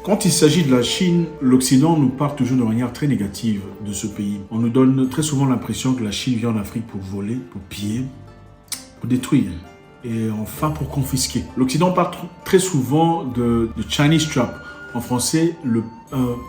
Quand il s'agit de la Chine, l'Occident nous parle toujours de manière très négative de ce pays. On nous donne très souvent l'impression que la Chine vient en Afrique pour voler, pour piller, pour détruire et enfin pour confisquer. L'Occident parle très souvent de Chinese trap. En français, le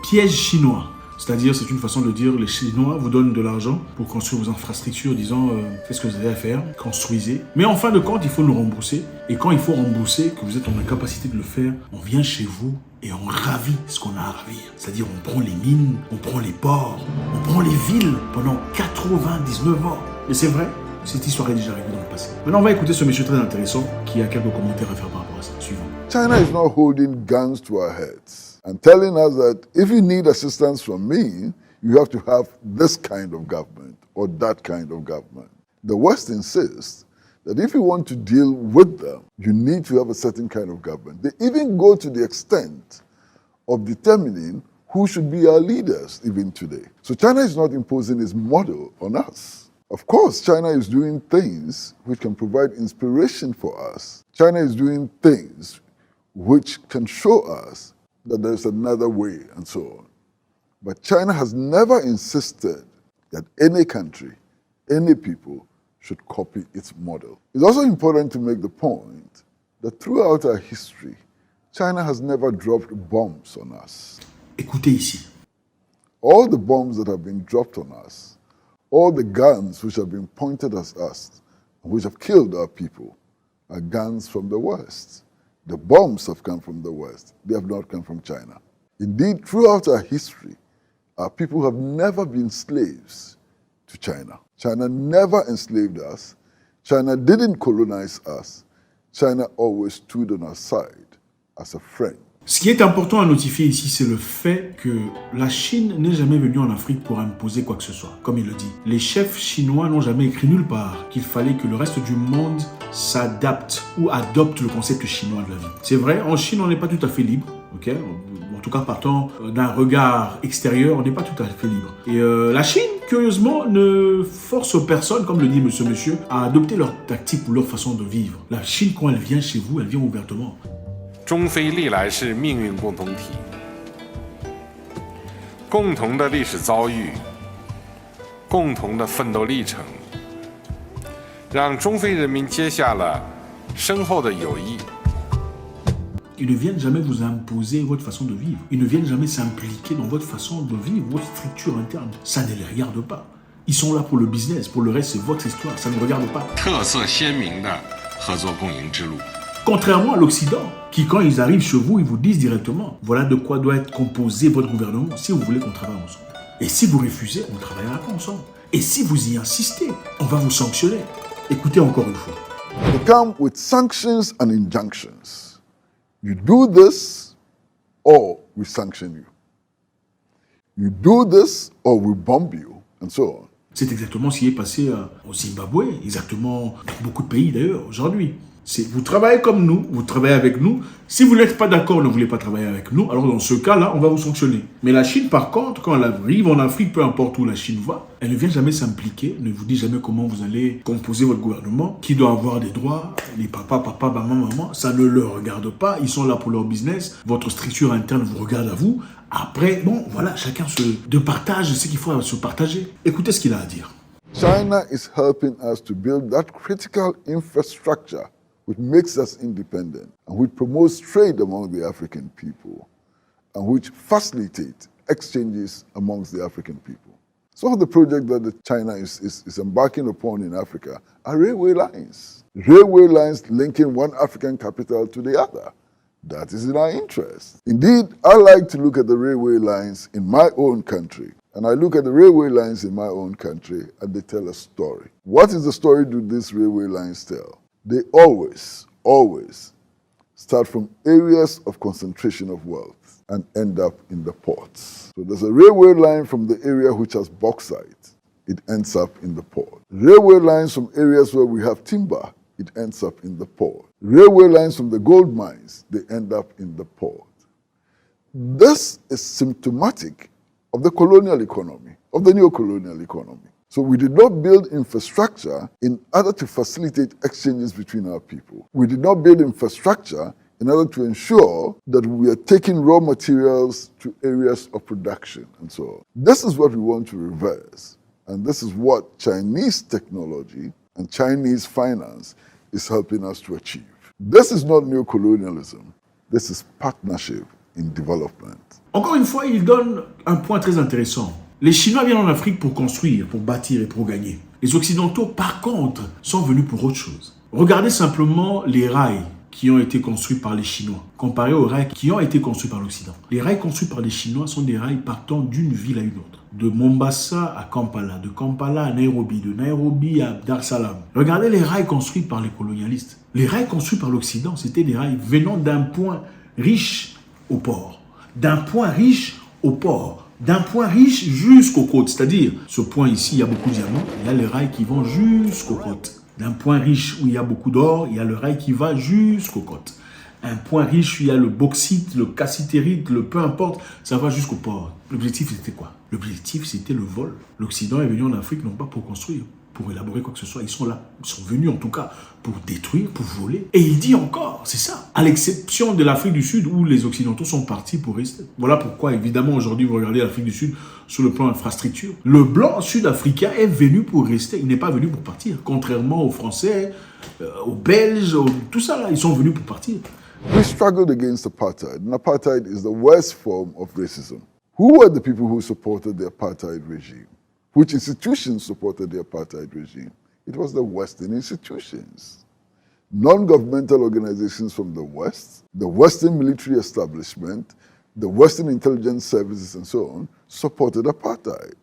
piège chinois. C'est-à-dire, c'est une façon de dire, les Chinois vous donnent de l'argent pour construire vos infrastructures, disant, faites ce que vous avez à faire, construisez. Mais en fin de compte, il faut nous rembourser. Et quand il faut rembourser, que vous êtes en incapacité de le faire, on vient chez vous et on ravit ce qu'on a à ravir. C'est-à-dire, on prend les mines, on prend les ports, on prend les villes pendant 99 ans. Et c'est vrai, cette histoire est déjà arrivée dans le passé. Maintenant, on va écouter ce monsieur très intéressant qui a quelques commentaires à faire par rapport à ça. Suivant. China is not holding guns to our heads and telling us that if you need assistance from me, you have to have this kind of government or that kind of government. The West insists that if you want to deal with them, you need to have a certain kind of government. They even go to the extent of determining who should be our leaders even today. So China is not imposing its model on us. Of course, China is doing things which can provide inspiration for us. China is doing things which can show us that there's another way and so on. But China has never insisted that any country, any people should copy its model. It's also important to make the point that throughout our history, China has never dropped bombs on us. Écoutez ici. All the bombs that have been dropped on us, all the guns which have been pointed at us, and which have killed our people, are guns from the West. The bombs have come from the West. They have not come from China. Indeed, throughout our history, our people have never been slaves to China. China never enslaved us. China didn't colonize us. China always stood on our side as a friend. Ce qui est important à notifier ici, c'est le fait que la Chine n'est jamais venue en Afrique pour imposer quoi que ce soit, comme il le dit. Les chefs chinois n'ont jamais écrit nulle part qu'il fallait que le reste du monde s'adapte ou adopte le concept chinois de la vie. C'est vrai, en Chine, on n'est pas tout à fait libre, ok ? En tout cas, partant d'un regard extérieur, on n'est pas tout à fait libre. Et la Chine, curieusement, ne force personne, comme le dit monsieur, à adopter leur tactique ou leur façon de vivre. La Chine, quand elle vient chez vous, elle vient ouvertement. 中非历来是命运共同体，共同的历史遭遇，共同的奋斗历程，让中非人民结下了深厚的友谊。Ils ne viennent jamais vous imposer votre façon de vivre. Ils ne viennent jamais s'impliquer dans votre façon de vivre, votre structure interne. Ça ne les regarde pas. Ils sont là pour le business. Pour le reste, c'est votre histoire. Ça ne vous regarde pas. 特色鲜明的合作共赢之路。 Contrairement à l'Occident, qui quand ils arrivent chez vous, ils vous disent directement, voilà de quoi doit être composé votre gouvernement si vous voulez qu'on travaille ensemble. Et si vous refusez, on ne travaillera pas ensemble. Et si vous y insistez, on va vous sanctionner. Écoutez encore une fois. They come with sanctions and injunctions. You do this or we sanction you. You do this or we bomb you, and so on. C'est exactement ce qui est passé au Zimbabwe, exactement dans beaucoup de pays d'ailleurs aujourd'hui. Vous travaillez comme nous, vous travaillez avec nous. Si vous n'êtes pas d'accord, ne voulez pas travailler avec nous, alors dans ce cas-là, on va vous sanctionner. Mais la Chine, par contre, quand elle arrive en Afrique, peu importe où la Chine va, elle ne vient jamais s'impliquer, ne vous dit jamais comment vous allez composer votre gouvernement, qui doit avoir des droits, les papas, maman, ça ne leur regarde pas, ils sont là pour leur business, votre structure interne vous regarde à vous. Après, bon, voilà, chacun se partage ce qu'il faut se partager. Écoutez ce qu'il a à dire. China is helping us to build that critical infrastructure which makes us independent and which promotes trade among the African people and which facilitates exchanges amongst the African people. Some of the projects that China is embarking upon in Africa are railway lines linking one African capital to the other. That is in our interest. Indeed, I like to look at the railway lines in my own country. And I look at the railway lines in my own country and they tell a story. What is the story do these railway lines tell? They always start from areas of concentration of wealth and end up in the ports. So there's a railway line from the area which has bauxite. It ends up in the port. Railway lines from areas where we have timber. It ends up in the port. Railway lines from the gold mines. They end up in the port. This is symptomatic of the colonial economy, of the neo-colonial economy. So we did not build infrastructure in order to facilitate exchanges between our people. We did not build infrastructure in order to ensure that we are taking raw materials to areas of production and so on. This is what we want to reverse. And this is what Chinese technology and Chinese finance is helping us to achieve. This is not neocolonialism. This is partnership in development. Encore une fois, il donne un point très intéressant. Les Chinois viennent en Afrique pour construire, pour bâtir et pour gagner. Les Occidentaux, par contre, sont venus pour autre chose. Regardez simplement les rails qui ont été construits par les Chinois, comparés aux rails qui ont été construits par l'Occident. Les rails construits par les Chinois sont des rails partant d'une ville à une autre. De Mombasa à Kampala, de Kampala à Nairobi, de Nairobi à Dar es Salaam. Regardez les rails construits par les colonialistes. Les rails construits par l'Occident, c'était des rails venant d'un point riche au port. D'un point riche au port. D'un point riche jusqu'aux côtes. C'est-à-dire, ce point ici, il y a beaucoup de diamants. Il y a les rails qui vont jusqu'aux côtes. D'un point riche où il y a beaucoup d'or, il y a le rail qui va jusqu'aux côtes. Un point riche où il y a le bauxite, le cassitérite, le peu importe, ça va jusqu'au port. L'objectif, c'était quoi? L'objectif, c'était le vol. L'Occident est venu en Afrique non pas pour construire, pour élaborer quoi que ce soit. Ils sont là, ils sont venus en tout cas pour détruire, pour voler. Et il dit encore, c'est ça, à l'exception de l'Afrique du Sud où les Occidentaux sont partis pour rester. Voilà pourquoi, évidemment, aujourd'hui, vous regardez l'Afrique du Sud sur le plan infrastructure. Le blanc sud-africain est venu pour rester, il n'est pas venu pour partir. Contrairement aux Français, aux Belges, tout ça là, ils sont venus pour partir. We struggled against apartheid, and apartheid is the worst form of racism. Who were the people who supported the apartheid regime? Which institutions supported the apartheid regime? It was the Western institutions. Non-governmental organizations from the West, the Western military establishment, the Western intelligence services and so on, supported apartheid.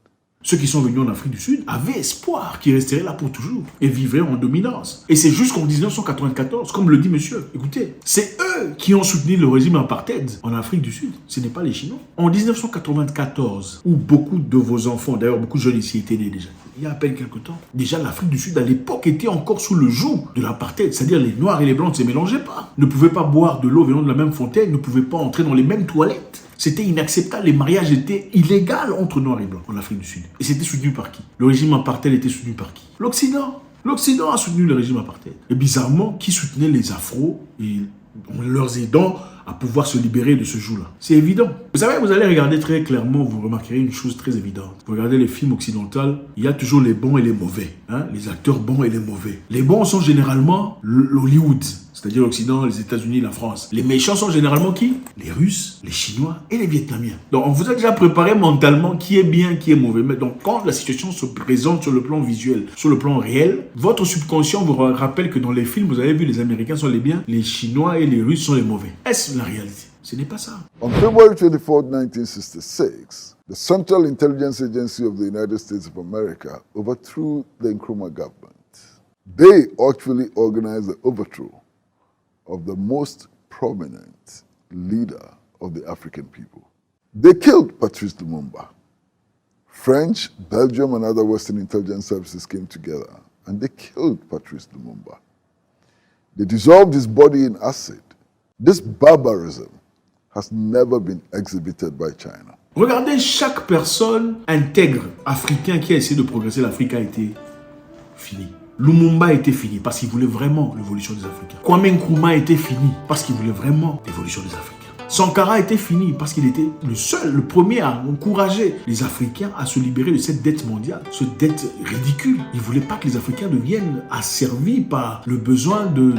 Ceux qui sont venus en Afrique du Sud avaient espoir qu'ils resteraient là pour toujours et vivraient en dominance. Et c'est jusqu'en 1994, comme le dit monsieur. Écoutez, c'est eux qui ont soutenu le régime apartheid en Afrique du Sud. Ce n'est pas les Chinois. En 1994, où beaucoup de vos enfants, d'ailleurs beaucoup de jeunes ici étaient nés déjà, il y a à peine quelques temps, déjà l'Afrique du Sud à l'époque était encore sous le joug de l'apartheid. C'est-à-dire les Noirs et les Blancs ne se mélangeaient pas. Ne pouvaient pas boire de l'eau venant de la même fontaine, ne pouvaient pas entrer dans les mêmes toilettes. C'était inacceptable, les mariages étaient illégaux entre Noirs et Blancs en Afrique du Sud. Et c'était soutenu par qui? Le régime apartheid était soutenu par qui? L'Occident. L'Occident a soutenu le régime apartheid. Et bizarrement, qui soutenait les Afros et en leur aidant à pouvoir se libérer de ce joug-là? C'est évident. Vous savez, vous allez regarder très clairement, vous remarquerez une chose très évidente. Vous regardez les films occidentaux, il y a toujours les bons et les mauvais. Hein? Les acteurs bons et les mauvais. Les bons sont généralement l'Hollywood, c'est-à-dire l'Occident, les États-Unis, la France. Les méchants sont généralement qui? Les Russes, les Chinois et les Vietnamiens. Donc on vous a déjà préparé mentalement qui est bien, qui est mauvais. Mais donc quand la situation se présente sur le plan visuel, sur le plan réel, votre subconscient vous rappelle que dans les films, vous avez vu, les Américains sont les biens, les Chinois et les Russes sont les mauvais. Est-ce la réalité? Ce n'est pas ça. On February 24, 1966, the Central Intelligence Agency of the United States of America overthrew the Nkrumah government. They actually organized the overthrow of the most prominent leader of the African people. They killed Patrice Lumumba. French, Belgium, and other Western intelligence services came together and they killed Patrice Lumumba. They dissolved his body in acid. This barbarism has never been exhibited by China. Regardez, chaque personne intègre africain qui a essayé de progresser l'Afrique a été fini. Lumumba était fini parce qu'il voulait vraiment l'évolution des Africains. Kwame Nkrumah était fini parce qu'il voulait vraiment l'évolution des Africains. Sankara était fini parce qu'il était le seul, le premier à encourager les Africains à se libérer de cette dette mondiale, cette dette ridicule. Il ne voulait pas que les Africains deviennent asservis par le besoin de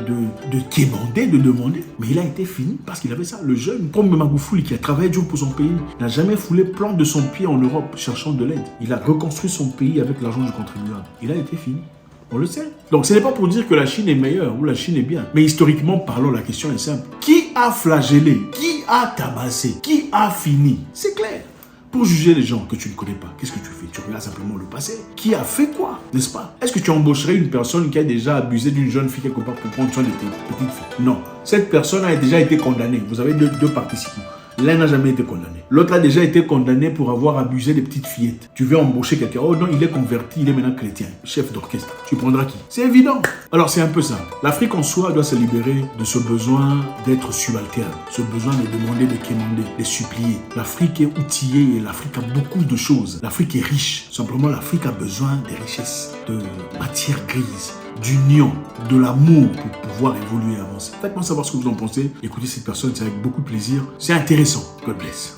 quémander, de demander. Mais il a été fini parce qu'il avait ça. Le jeune, comme Magufuli, qui a travaillé dur pour son pays, n'a jamais foulé plante de son pied en Europe cherchant de l'aide. Il a reconstruit son pays avec l'argent du contribuable. Il a été fini. On le sait. Donc ce n'est pas pour dire que la Chine est meilleure ou la Chine est bien. Mais historiquement parlant, la question est simple. Qui a flagellé? Qui a tabassé? Qui a fini? C'est clair. Pour juger les gens que tu ne connais pas, qu'est-ce que tu fais? Tu regardes simplement le passé. Qui a fait quoi? N'est-ce pas? Est-ce que tu embaucherais une personne qui a déjà abusé d'une jeune fille quelque part pour prendre soin de tes petites filles? Non. Cette personne a déjà été condamnée. Vous avez deux participants. L'un n'a jamais été condamné. L'autre a déjà été condamné pour avoir abusé des petites fillettes. Tu veux embaucher quelqu'un. Oh non, il est converti, il est maintenant chrétien. Chef d'orchestre. Tu prendras qui? C'est évident. Alors c'est un peu ça. L'Afrique en soi doit se libérer de ce besoin d'être subalterne. Ce besoin de demander, de quémander, de supplier. L'Afrique est outillée et l'Afrique a beaucoup de choses. L'Afrique est riche. Simplement, l'Afrique a besoin des richesses, de matières grises, d'union, de l'amour pour pouvoir évoluer et avancer. Faites-moi savoir ce que vous en pensez. Écoutez cette personne, c'est avec beaucoup de plaisir. C'est intéressant. God bless.